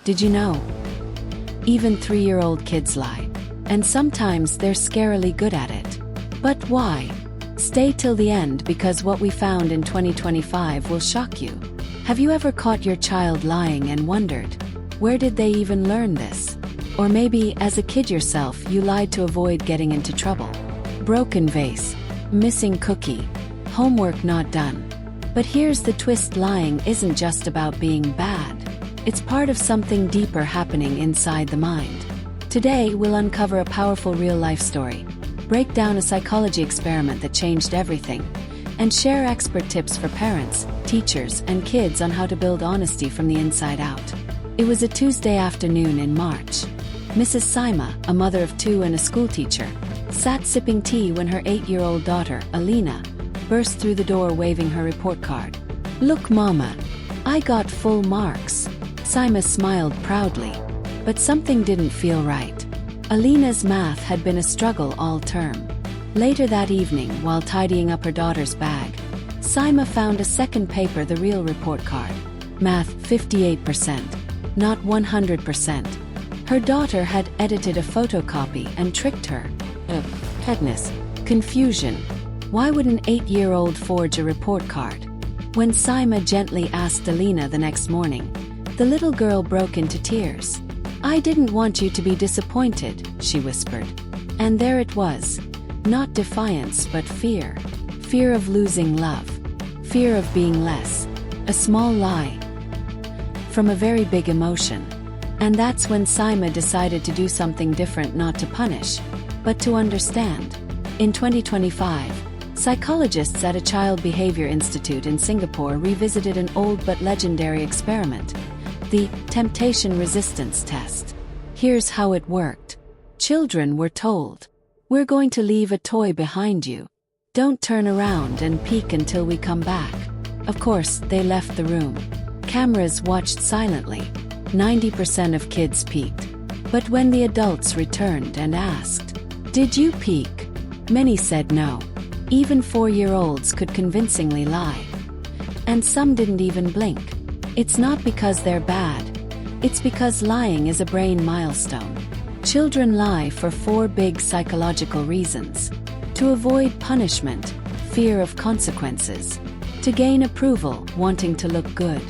Did you know? Even 3-year-old kids lie. And sometimes they're scarily good at it. But why? Stay till the end because what we found in 2025 will shock you. Have you ever caught your child lying and wondered, where did they even learn this? Or maybe, as a kid yourself, you lied to avoid getting into trouble. Broken vase, missing cookie, homework not done. But here's the twist: lying isn't just about being bad. It's part of something deeper happening inside the mind. Today, we'll uncover a powerful real-life story, break down a psychology experiment that changed everything, and share expert tips for parents, teachers, and kids on how to build honesty from the inside out. It was a Tuesday afternoon in March. Mrs. Saima, a mother of 2 and a schoolteacher, sat sipping tea when her 8-year-old daughter, Alina, burst through the door waving her report card. "Look, Mama, I got full marks." Saima smiled proudly, but something didn't feel right. Alina's math had been a struggle all term. Later that evening, while tidying up her daughter's bag, Saima found a second paper, the real report card. Math 58%, not 100%. Her daughter had edited a photocopy and tricked her. Goodness, confusion. Why would an 8-year-old forge a report card? When Saima gently asked Alina the next morning, the little girl broke into tears. "I didn't want you to be disappointed," she whispered. And there it was. Not defiance, but fear. Fear of losing love. Fear of being less. A small lie from a very big emotion. And that's when Saima decided to do something different, not to punish, but to understand. In 2025, psychologists at a Child Behavior Institute in Singapore revisited an old but legendary experiment, the temptation resistance test. Here's how it worked. Children were told, "We're going to leave a toy behind you. Don't turn around and peek until we come back." Of course, they left the room. Cameras watched silently. 90% of kids peeked. But when the adults returned and asked, "Did you peek?" many said no. Even 4-year-olds could convincingly lie. And some didn't even blink. It's not because they're bad. It's because lying is a brain milestone. Children lie for 4 big psychological reasons. To avoid punishment, fear of consequences. To gain approval, wanting to look good.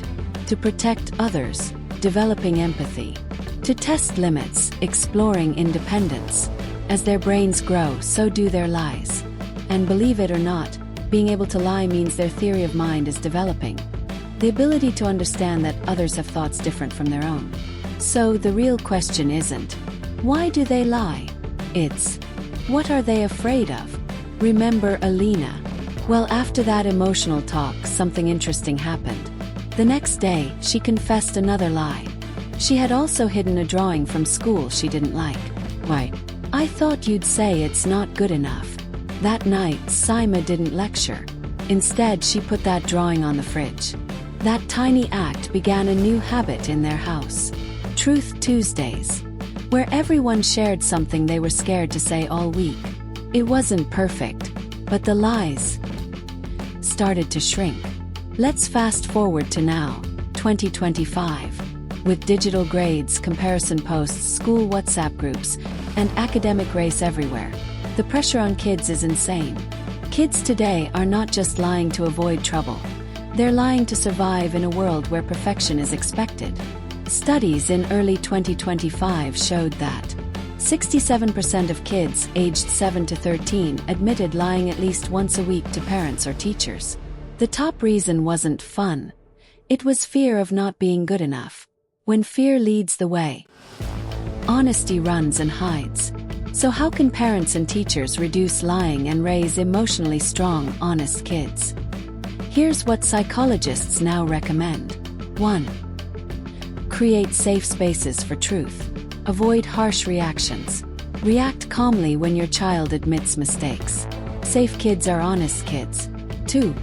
To protect others, developing empathy. To test limits, exploring independence. As their brains grow, so do their lies. And believe it or not, being able to lie means their theory of mind is developing. The ability to understand that others have thoughts different from their own. So the real question isn't, why do they lie? It's, what are they afraid of? Remember Alina? Well, after that emotional talk, something interesting happened. The next day, she confessed another lie. She had also hidden a drawing from school she didn't like. "Why, I thought you'd say it's not good enough." That night, Saima didn't lecture. Instead, she put that drawing on the fridge. That tiny act began a new habit in their house. Truth Tuesdays, where everyone shared something they were scared to say all week. It wasn't perfect, but the lies started to shrink. Let's fast forward to now, 2025. With digital grades, comparison posts, school WhatsApp groups, and academic race everywhere, the pressure on kids is insane. Kids today are not just lying to avoid trouble. They're lying to survive in a world where perfection is expected. Studies in early 2025 showed that 67% of kids aged 7 to 13 admitted lying at least once a week to parents or teachers. The top reason wasn't fun. It was fear of not being good enough. When fear leads the way, honesty runs and hides. So how can parents and teachers reduce lying and raise emotionally strong, honest kids? Here's what psychologists now recommend. 1. Create safe spaces for truth. Avoid harsh reactions. React calmly when your child admits mistakes. Safe kids are honest kids. 2.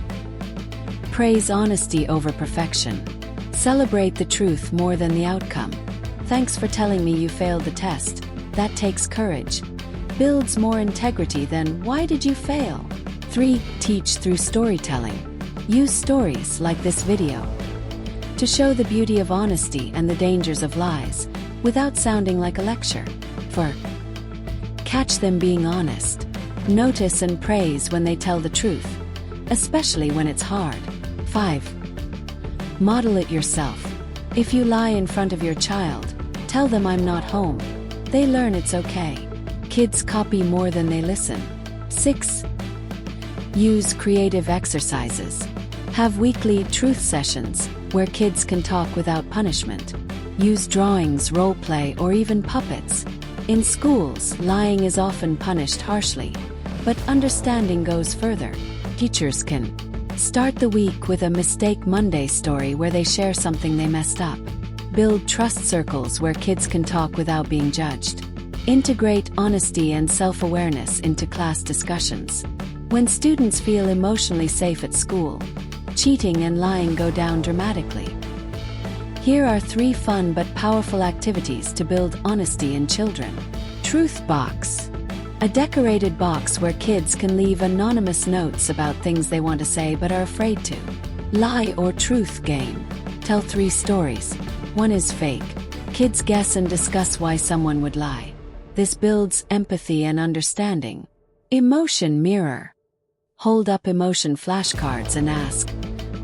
Praise honesty over perfection. Celebrate the truth more than the outcome. "Thanks for telling me you failed the test." That takes courage. Builds more integrity than, "Why did you fail?" 3. Teach through storytelling. Use stories like this video. to show the beauty of honesty and the dangers of lies, without sounding like a lecture. 4. Catch them being honest. Notice and praise when they tell the truth, especially when it's hard. 5. Model it yourself. If you lie in front of your child, tell them I'm not home. They learn it's okay. Kids copy more than they listen. 6. Use creative exercises. Have weekly truth sessions where kids can talk without punishment. Use drawings, role play, or even puppets. In schools, lying is often punished harshly, but understanding goes further. Teachers can start the week with a Mistake Monday story where they share something they messed up. Build trust circles where kids can talk without being judged. Integrate honesty and self-awareness into class discussions. When students feel emotionally safe at school, cheating and lying go down dramatically. Here are 3 fun but powerful activities to build honesty in children. Truth box. A decorated box where kids can leave anonymous notes about things they want to say but are afraid to. Lie or truth game. Tell 3 stories. 1 is fake. Kids guess and discuss why someone would lie. This builds empathy and understanding. Emotion mirror. Hold up emotion flashcards and ask,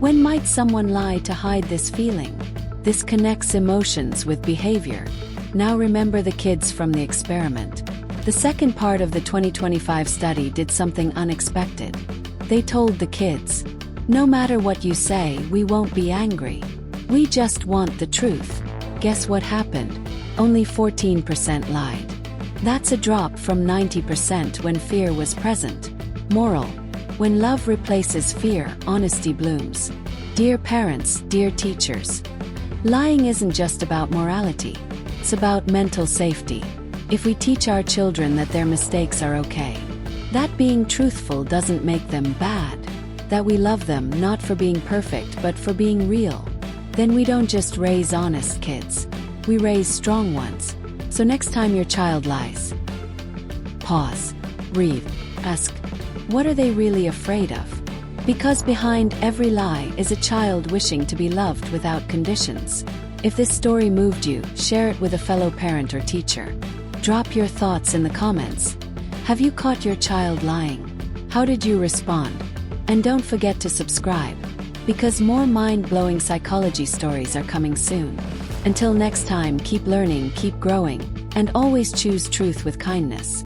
when might someone lie to hide this feeling? This connects emotions with behavior. Now remember the kids from the experiment. The second part of the 2025 study did something unexpected. They told the kids, no matter what you say, we won't be angry. We just want the truth. Guess what happened? Only 14% lied. That's a drop from 90% when fear was present. Moral: when love replaces fear, honesty blooms. Dear parents, dear teachers, lying isn't just about morality. It's about mental safety. If we teach our children that their mistakes are okay, that being truthful doesn't make them bad, that we love them not for being perfect but for being real, then we don't just raise honest kids, we raise strong ones. So next time your child lies, pause, breathe, ask, what are they really afraid of? Because behind every lie is a child wishing to be loved without conditions. If this story moved you, share it with a fellow parent or teacher. Drop your thoughts in the comments. Have you caught your child lying? How did you respond? And don't forget to subscribe, because more mind-blowing psychology stories are coming soon. Until next time, keep learning, keep growing, and always choose truth with kindness.